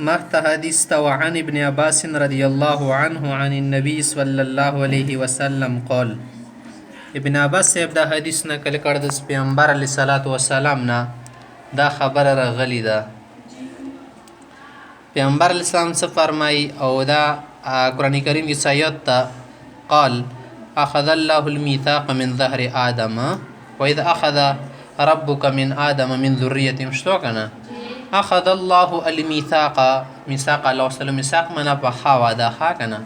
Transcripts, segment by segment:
مخت حدیث ته وعن ابن عباس رضی الله عنه عن النبي صلی الله علیه وسلم قال. ابن عباس صاحب دا حدیث نقل کړ د پیغمبر علیه الصلاۃ والسلام نه. دا خبره راغلی ده. پیغمبر علیه السلام څه فرمایي او دا قرآن کریم کې آیات ته قال اخذ الله الميثاق من ظهر آدم واذا اخذ ربك من آدم من ذريتهم شتو کنه اخذ الله الميثاق ميثاق الله وسلم ميثاق منا بخاوا دا خاکنه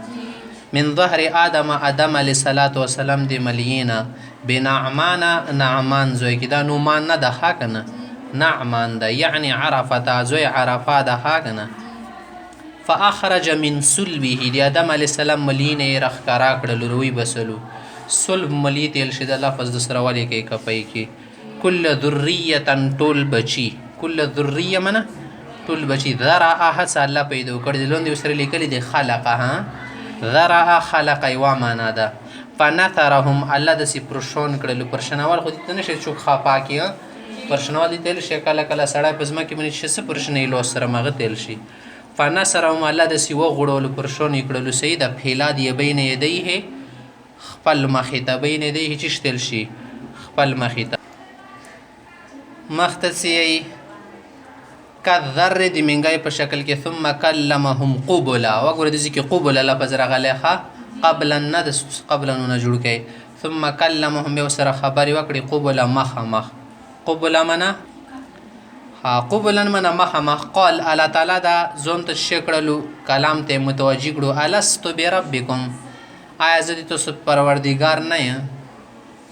من ظهر آدم آدم علیه الصلاۃ والسلام دی ملینا بنعمان نعمان زوی کی دا نومان نه دا خاکنه نعمان دا یعنی عرفه زوی عرفه دا خاکنه فاخرج من صلبه دی آدم علیه السلام ملینه رخکرا کړل روی بسلو صلب ملی تل شد لفظ د سره والی کې کپای کې کل ذریه ټول بچی کل ذریه منه ټول بچی ذرا احس الله پیدا کړ دي لوند سره لیکلي دي خلقها ذرا خلق ایوا معنا ده فنثرهم الله د سی پرشون کړل پرشنوال خو دې نشه چوک خپا کیه پرشنوال دې تل شکل کله سړی پزما کې منی شسه پرشنې لو سره مغه تل شي فنثرهم الله د سی و غړول پرشون کړل سید پھیلا دی بین یدیه خپل مخیته بین یدیه چشتل شي خپل مخیته مختصی کذر دی منګای په شکل کې ثم کلمهم قبلا وګوره د ذکر قبلا لفظ راغلیخه قبلا ند قبلا نه جوړ کړي ثم کلمهم به سره خبري وکړي قبلا مخ مخ قبلا منا قبلا منا مخ مخ قال الله تعالی دا زون ته شکړلو کلام ته متوجی کړو الست بربکم آیا زه دې تاسو پروردگار نه یم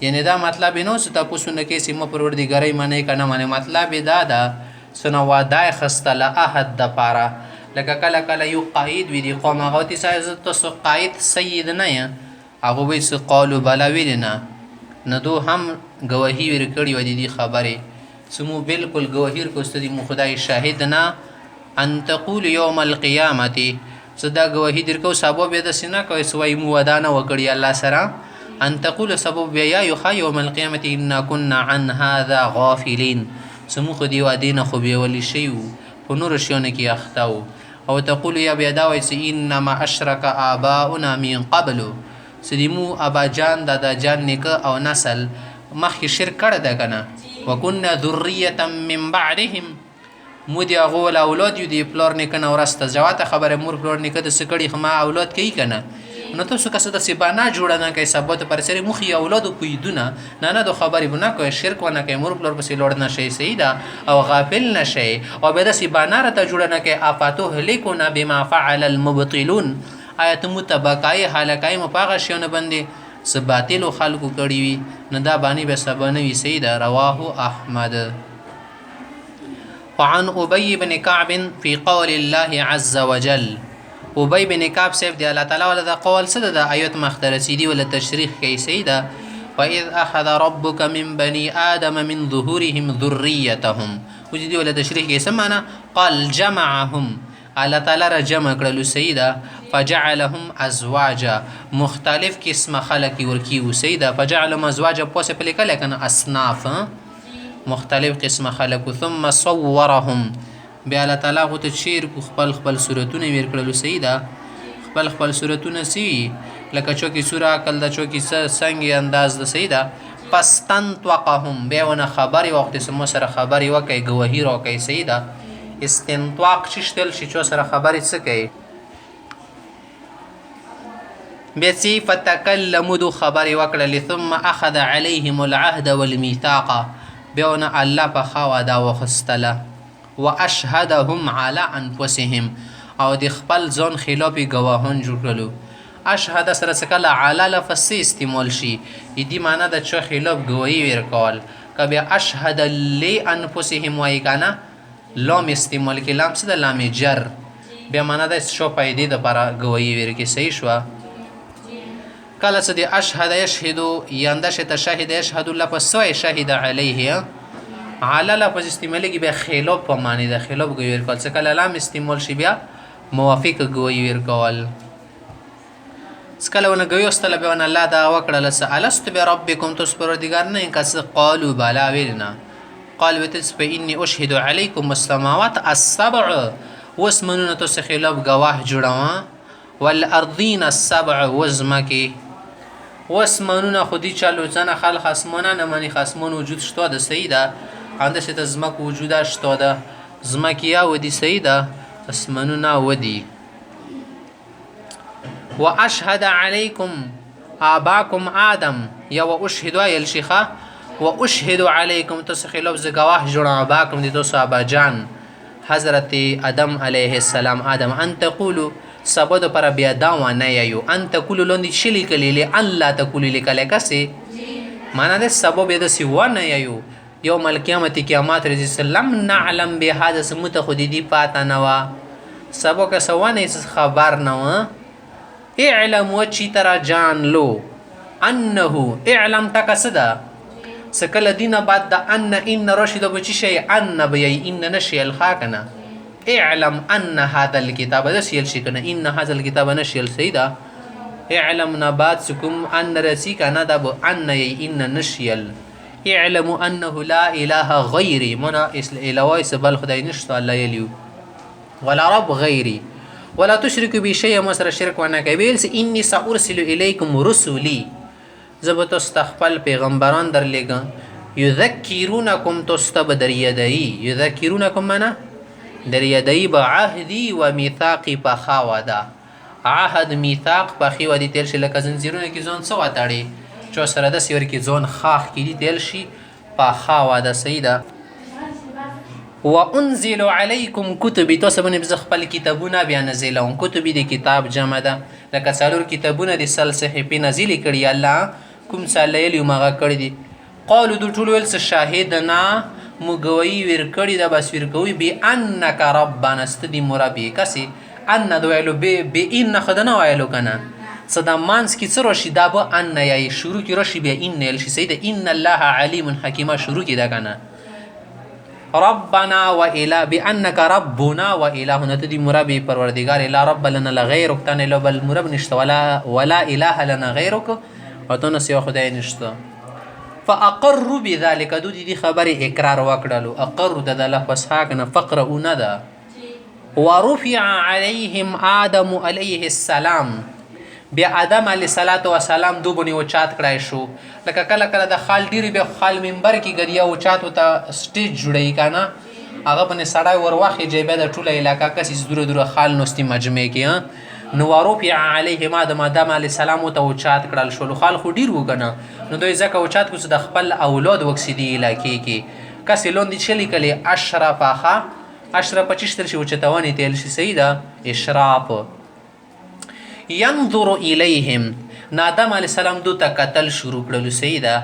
یعنی دا مطلب نو چې تاسو نه کې سیمه پروردګاری معنی کنه معنی مطلب دا ده سنو وعده خستله احد د پاره لکه کله کله یو قائد وی دی قوم غوتی سایز تاسو قائد سید نه یا هغه وی س قالو بلا ویلنا نه دو هم گواهی ور کړی و دي خبره سمو بالکل گواهی کو ستدي مو خدای شاهد نه ان تقول يوم القيامه صدا گواهی درکو سبب د سینا کوي سوی مو ودانه وکړی الله سره ان تقول سبب بیا یخا یوم القیامة انا كنا عن هذا غافلین سمو خودی و دین خو بیولی شیو په نور شیونه کې اختاو او تقول یا بیا دا وایي انما اشرک آباؤنا من قبل سدیمو ابا جان دادا جان نیکه او نسل مخکې شرک کړی ده کنه وکنا ذریه من بعدهم مو دی هغه اولاد یو دی پلار نیکه نه ورسته جواته خبره مور پلار نیکه د سکړی خما اولاد کوي کنه نو تاسو که څه د سبانا جوړه نه کوي سبا ته پر سری مخي اولاد پویدونه نه د خبرې بونه کوي شرک ونه کوي مور پلور پسې لوړ نه شي سیدا او غافل نشي او به د سبانا را ته جوړه نه کوي افاتو هلیکونه بما فعل المبطلون آیت متبقای حالکای مپاغه شیونه باندې سباتل خلقو کړي وي نه دا باندې به سبا نه وي سیدا رواه احمد. وعن ابي بن كعب في قول الله عز وجل ابی بن کعب صاحب دی الله تعالی ولا دا قول څه د آیت مختصری دی ولا تشریح کوي سیدا واذ اخذ ربك من بني ادم من ظهورهم ذريتهم وجدي ولا تشریح کوي سمانا قال جمعهم الله تعالی را جمع کړلو سیدا فجعلهم ازواجا مختلف قسم خلق ورکی سیدا فجعلهم ازواجا پوسه په لیکل کنه اصناف مختلف قسم خلق ثم صورهم بیا الله تعالی غو ته شیر کو خپل صورتونه ور کړلو سیدا خپل صورتونه سی لکه چوکي سوره کل د چوکي څنګه انداز د سیدا فاستنطقهم بیا خبري وخت سم سره خبري وکي گواهی راکي سیدا استنطاق چشتل شي چو سره خبري څه کوي بیا سی فتکلموا دو خبري وکړل ثم اخذ عليهم العهد والميثاق بیا الله په خوا دا وخستله واشهدهم على انفسهم او د خپل ځان خلاف گواهان جوړ کړلو اشهد سره سکله علی لفظ استعمال شي دې معنی د چا خلاف گواهی ورکول کبه اشهد لانفسهم وای کنه لام استعمال کې لام څه د لام جر بیا معنی د شو پیدا د پر گواهی ورکې صحیح شو کله چې د اشهد یشهد یانده شه تشهد یشهد لفظ سو شهد علیه علی لفظ استعمال کې بیا خلاف په معنی د خلاف گواهی ورکول څه کله لام استعمال شي بیا موافق گواهی ورکول سکله ونه گوی واستله به الله دا وکړه لس الست بربکم تس پروردگار نه کس قالوا بلا ویلنا قال وتس فإني أشهد عليكم السماوات السبع واسمنونه تاسو خلاف گواه جوړوه والارضین السبع وزمکې واسمنونه خو دې چالو ځنه خلق اسمانه نه مني خصمان وجود شته ده صحیح ده اندشه ته زمک وجوده شته ده زمکیا ودی صحیح ده اسمنونه ودی واشهد علیکم آباکم آدم یا واشهد ایل شیخه واشهد علیکم تاسو خلاف ز گواه جوړه آباکم دي تاسو ابا جان حضرت آدم علیه السلام آدم ان تقولوا سبد پر بیا دا نه یو ان تقولوا لوندي شلی کلی ان لا تقولوا لکله کسي معنا ده سبب د سی و نه یو یوم القیامت قیامت رضی سلام نعلم به هذا سمت خودی پاتا نوا سبب کسوانه خبر نوا اعلم وچی ترا جان لو انه اعلم تکسدا سکل دین بعد دا ان رشد بچی شی ان بی ان نشی الخاکنا اعلم ان هذا الكتاب دسیل شی کنه ان هذا الكتاب نشیل سیدا اعلم نبات سکم ان رسی کنا دب ان ان نشیل اعلم انه لا اله غیری منا الهوای سبل خدای نشتا الله یلیو ولا رب غیری ولا تشركوا بي شيئا مسر شرک ونه کوي اني سارسل اليكم رسلي زبط استخفل پیغمبران در لګا يذكرونكم تستبدر يدي يذكرونكم منا در يدي بعهدي وميثاقي بخاودا عهد ميثاق بخيودي تل شي لکه زنجیرونه کی ځون سو اتاړي چو سره د سیور کی ځون خاخ کی دي تل شي بخاودا سیدا وانزل عليكم كتب تاسبن بزخپل کتابونه بیا نزلون کتب دي کتاب جمع ده لکه څلور کتابونه دي سلسله په نازل کړي الله کوم سلیل مغه کړی دي قالو د ټول ول شاهدنا مګوي ور کړی د بس ور کوي بي انک ربنا استدي مربي کسي ان دویلو به ان خدنا ویلو کنه صدا مانس کی څه رشي دا به ان یا شروع کی رشي به ان ال شي سید ان الله علیم حکیم شروع کی دا کنه ربنا واله بانك ربنا والهنا تدي مربي پروردگار لا رب لنا لغيرك تن لو بل مرب نشته ولا اله لنا غيرك وتن سي خدای نشته فاقر بذلك دي خبر اقرار وکړلو اقر د لفظ حقنا فقرؤ ندا ورفع عليهم آدم عليه السلام بیا آدم علیه الصلاۃ والسلام دوبنی او چات کړای شو لکه کله کله د خال ډیری به خال منبر کې غدیا او چات ته سټیج جوړی کنه هغه باندې سړای ور واخی جیبه د ټوله علاقہ کسي دور دور خال نوستي مجمع کې نو ورفع عليهم آدم علیه السلام ته او چات کړل شو خال خو ډیر وګنه نو دوی ځکه او چات کو د خپل اولاد وکسیدي علاقې کې کسي لوندې چلی کلی اشرفخه اشرف 25 شي وچتوانی تل شي سیدا اشراف ينظر الیهم آدم علیه السلام دو ته قتل شروع کړلو سیدا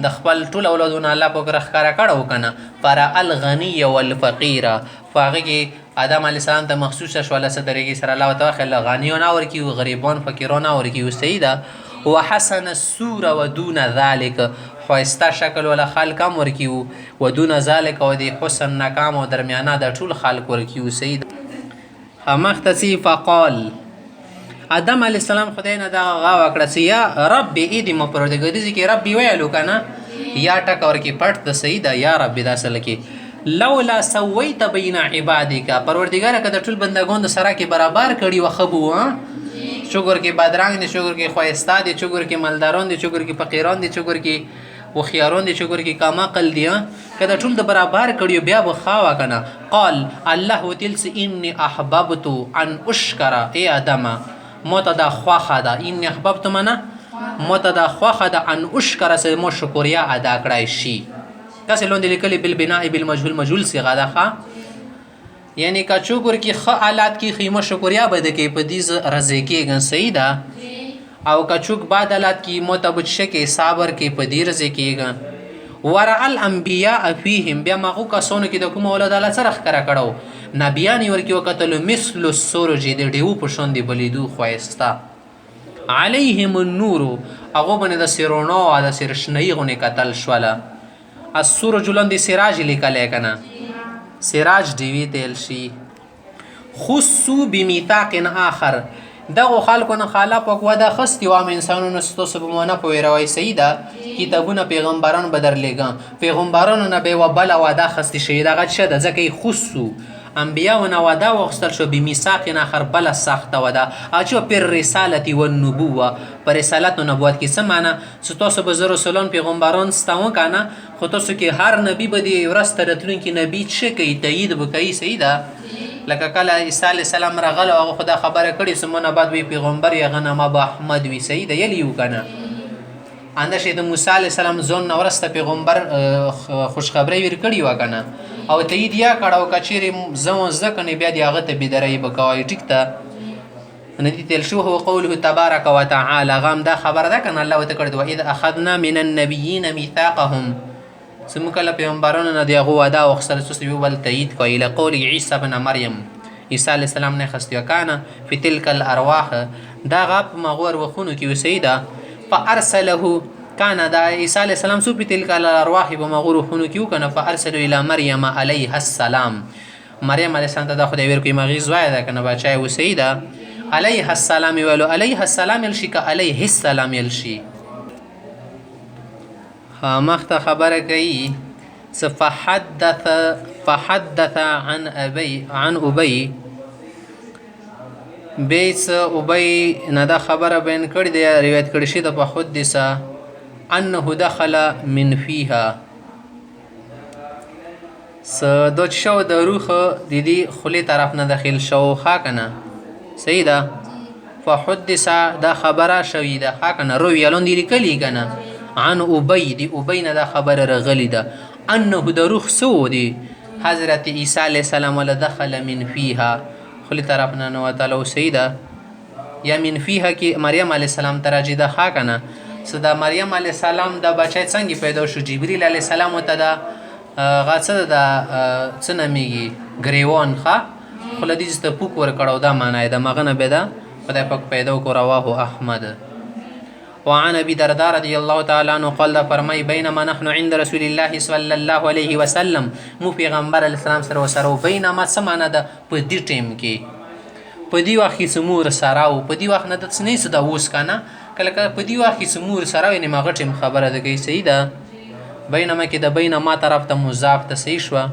د خپل ټول اولادونه الله په غره ښکارا کړو کنه پر الغنی والفقیر فقې آدم علیه السلام ته مخصوص شواله صدرګي سره الله تعالی غنیون اور کی غریبان فقیران اور کی سیدا وحسن السور ودون ذلك خواسته شکل ولا خلق هم ورکیو ودون ذلك و دی حسن نکام و درمیانه د ټول خلق ورکیو سید همختسی فقال آدم علیه السلام خدای نه دا غوا کړه یا رب ایدی م پروردګاری چې رب ویلو کنه یا ټک ورکی پټ د سید یا رب دا سلکی لولا سویت بین عبادک پروردګار کده ټول بندگان د سره کې برابر کړي و خبو شکر کې بادرنګ دي شکر کې خواسته دي شکر کې مالداران دي شکر کې فقیران دي شکر کې وخيارون دي شکر کې کما قل دي کده ټول د برابر کړي بیا بخاوا کنه قال الله تلس اني احببت ان اشكر اي ادم متدا خواخدا اني احببت منا متدا خواخدا ان اشكر سه مو شکریا ادا کړای شي تاسو لوند لیکلي بالبناء بالمجهول مجهول صيغه ده یعنی کا چوکر کی خ حالات کی خیمه شکریا بده کې پدیز رزه کې غن سیدا او کا چوک بعد حالات کی متبج شکه صبر کې پدیر رزه کې غن ورع الانبیاء فیهم بیا مغو کا سونه کې د کوم اولاد الله سره خکرا کړو نبیان ورکی وکتل مثل السرج د دیو په شون دی بلیدو خواستا علیهم النور هغه باندې د سیرونو او د سرشنی غونه قتل شواله السرج لند سراج لیکل کنه سراج دیوی تل شي خصو بمیثاق آخر دغه خلکونه خلاف وکوا د خستی و انسانونو ستاسو په مونږ په ویروي سیدا کتابونه پیغمبران بدر لګا پیغمبرانو نه به وبل او د خستی شي دغه شه د ځکه خصو انبیاو نه وعده واخیستل شو بمیثاق آخر بله سخته وعده اچو پر رسالت و النبوه پر رسالت و نبوت کې څه معنی چې تاسو به زه رسولان پیغمبران ستاسو کنه خو تاسو کې هر نبی به د ورځ ته راتلونکي نبی څه کوي تایید به کوي صحیح ده لکه کله عیسی علیه السلام راغله هغه خدا خبره کړې چې مونږ بعد وی پیغمبر یې غنه ما به احمد وي صحیح ده یلی یو کنه اندشه د موسی علیه السلام ځون نو ورسته پیغمبر خوشخبری ورکړی و کنه او تایید یا کړه او کچېری زمو ځکنه بیا دی هغه ته بيدرای بکوي ټیک ته ندی تل شو هو قوله تبارك وتعالى غام دا خبر ده کنه الله وتعالى کړه واذا اخذنا من النبيين ميثاقهم ثم کله پیغمبرانو نه دی هغه وعده او خسر څه یو بل تایید کوي له قول عیسی ابن مریم عیسی علیه السلام نه خستیا کنه فی تلک الارواح دا غاب مغور وخونو کې وسیده فارسله كان دا عیسی علیه السلام سو په تلک الارواح بمغور وخونو کې کنه فارسله الى مریم علیها السلام مریم علیه السلام ته دا خدای ور کوي مغیز وای دا کنه بچای وسیده علیها السلام ولو علیها السلام یلشی ک علیه السلام یلشی مخته خبره کوي فحدث عن ابي بیس ابي نه دا خبره بین کړی دی روایت کړی شي د حدث انه دخل من فيها س د شو د روح د دې خلی طرف نه داخل شو خاکنه صحیح ده فحدث دا خبره شوی ده خاکنه روی الون دی لیکلی کنه عن ابي دي ابي نه دا خبر رغلی ده انه د روح سو دي حضرت عیسی علیه السلام ول دخل من فيها خلی طرف نه نو تعالی سیده یا من فيها کی مریم علیه السلام تراجی ده ها کنه صدا مریم علیه السلام د بچی څنګه پیدا شو جبرئیل علیه السلام ته دا غاڅه دا څنګه میږي غریوان ښا خلدیز ته پوک ور کړه دا معنی ده مغنه بيدا خدای پاک پیدا کو رواه احمد وعن ابي درداء رضي الله تعالى عنه قال فرمای بينما نحن عند رسول الله صلى الله عليه وسلم مو پیغمبر علیه السلام سره وسره بینما سمانه ده په دې ټیم کې په دې وخت سمور سره او په دې وخت نه د څنې سده اوس کنه کله په دې وخت سمور سره نه ما غټم خبره ده کوي صحیح ده بینما کې د بینما طرف ته مضاف ته صحیح شو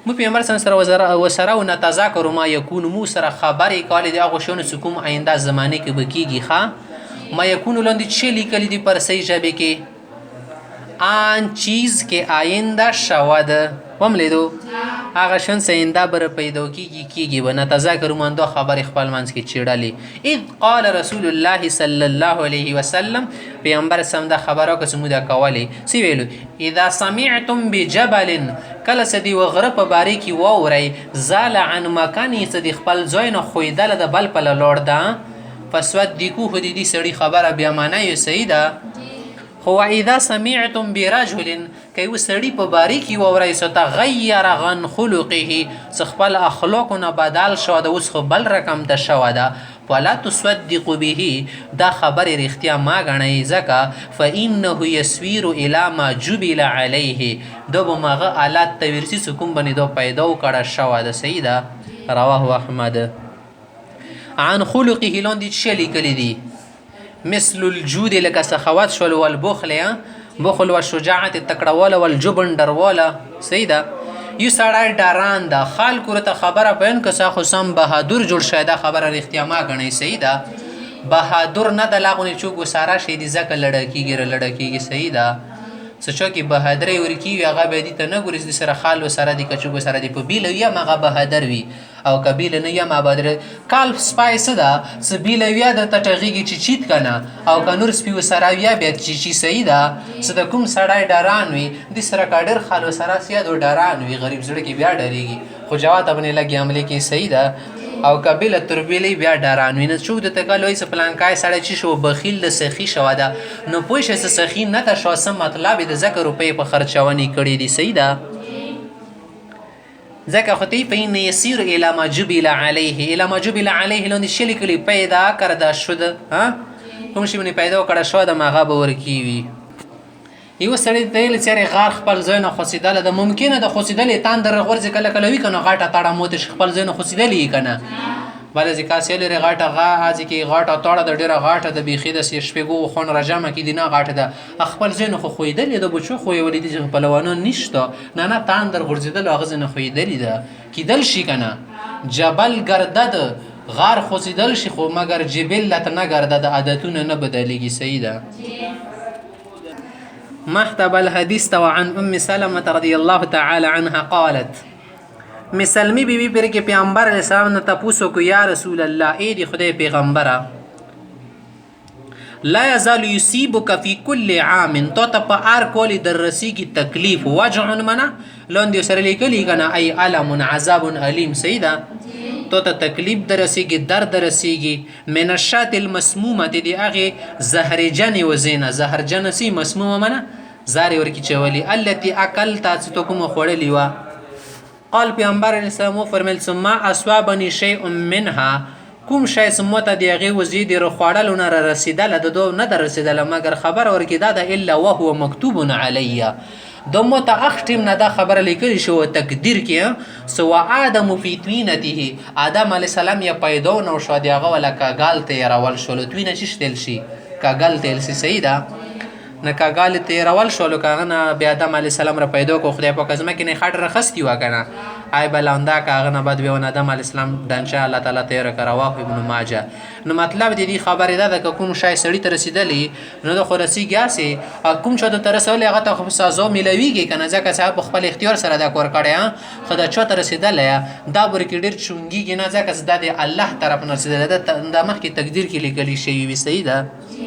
مو پیغمبر سره وسره او نتذاکر ما یکون مو سره خبرې کولې د هغه شونه سکوم آینده زمانه کې بکیږي ښا ما یکون لاندې چه لیکلی دی پر صحیح ژبه کې آن چیز کې آینده شود وملیدو هغه شون سینده بر پیدا کیږي و نتذاکر من دو خبر خپل منځ کې چیړلې اذ قال رسول الله صلی الله علیه وسلم پیغمبر سم دا خبرو که سمودا کولی سی ویلو اذا سمعتم بجبل کله سدی وغره په باره کې ووري زال عن مکانی سدی خپل ځای نه خویدل د بل په لور ده فصدقوه دي سړي خبره بیا معنی سیده هو اذا سمعتم برجل کای وسړي په باری کې ووري ستغیر غن خلقه خپل اخلاقونه بدل شو د اوس خپل رقم د شو ده ولا تصدق به دا خبر رښتیا ما غنئ زکه فانه يسوير الى ما جبل عليه دو مغه آلات تورسی سکم بنی دو پیدا کړه شو ده سیده رواه احمد عن خلقه لاندې شلی کلی دی مثل الجود لك سخوات شول والبخل بخل والشجاعت التکړه والجبن درواله سیده یو سړی ډاران ده خلکو ته خبره پین که خو سم بهادر جوړ شاید خبره رښتیا ما غنئ سیده بهادر نه د لاغونی چوک وساره شي دي ځکه لړکیږي سیده سچو کې بهادري ورکی هغه به دي ته نه ګورې سره خال سره دي کچو سره دي په بیل یا مغه بهادر وي او کبیل نه یا مبادر کال سپایس ده سبیل یا د تټغیږي چې چیت کنه او کنور سپیو سره یا به چې سیده صد کوم سړی ډاران وي د سره کاډر خالو سره سیادو ډاران وي غریب زړه کې بیا ډریږي خو جواب باندې لګي عمل کې سیده او کبیل تربیلی بیا ډاران ویني چې د تکلوي سپلانکای سړی چې شو بخیل د سخی شو ده نو پوښه سخی نه ته شو سم مطلب د ذکر روپې په خرچونی کړی دی سیده ذکر خطی فین یسیر الی ما جبل علیه لون شلی کلی پیدا کرده شد ها کوم شی باندې پیدا کړه شو د ماغه باور کیوي یو سړی د لچره غار خپل ځای نه خوسیدل د ممکنه د خوسیدل تان در غورځ کله وی کنه غاټه تاړه موت خپل ځای نه خوسیدل کنه بله ځکه کاسې لري غاټه غازي کې غاټه تاړه د ډېره غاټه د بیخي د شپږو خون راجمع کې دي نه غاټه ده خپل ځین خو خویدلې د بچو خو یې ولې دي پهلوانان نشته نه تان در غورځېدل هغه ځینې خویدلې ده کیدل شي که نه جبل گردد غار خوځېدل شي خو مګر جبلت نه گردد عادتونه نه بدلیږي صحیح ده محتب الحديث وعن ام سلمة رضي الله تعالى عنها قالت مسلمی بیبی پر کې پیغمبر علیه السلام نه تپوسو کو یا رسول الله ای دی خدای پیغمبره لا یزال یصیبک فی کل عام تو ته په هر کولی در رسیږي تکلیف وجع منه لاندې سره لیکلی کنه ای علم عذاب علیم سیدا تو ته تکلیف در رسیږي درد در رسیږي من الشات المسمومه دی هغه زهرجن وزینه زهرجن سی مسمومه منه زاری ورکی چولی التي اکلتا چې تو کوم خوړلی و قال پیغمبر علیه السلام فرمیل ثم اصابني شيء منها کوم شی سمته دی هغې وزید خوړلو نه را رسېدله د دو نه در رسېدله مګر خبره ورکې دا ده الا وهو مکتوب علی د مته اخ ټیم نه دا خبره لیکلی شو تقدیر کې سوا آدم فی طینته آدم علیه السلام یې پیدا نه شو د هغه ولا کاګال ته یې راول شولو طینه چې شتل شي کاګل تیل سی صحیح ده نه کاګال ته راول شولو که هغه نه بیا آدم علیه السلام را پیدا کو خدای پاک ځمکې نه خټ رخستی وه که نه ای بلانده که هغه نه بعد بیا آدم علیه السلام دنچه الله تعالی تیره که رواه ابن ماجه نو مطلب د دې خبرې دا ده که کوم شی سړي ته رسېدلی نو د خو رسېږي هسې کوم چا ته رسولی هغه ته خو سزا میلویږي که نه ځکه صاحب په خپل اختیار سره دا کار کړی خو دا چا ته رسېدلی دا به ورکې ډېر چونګېږي نه ځکه دا د الله طرف نه رسېدلی دا مخکې تقدیر کې لیکلي شوي وي صحیح ده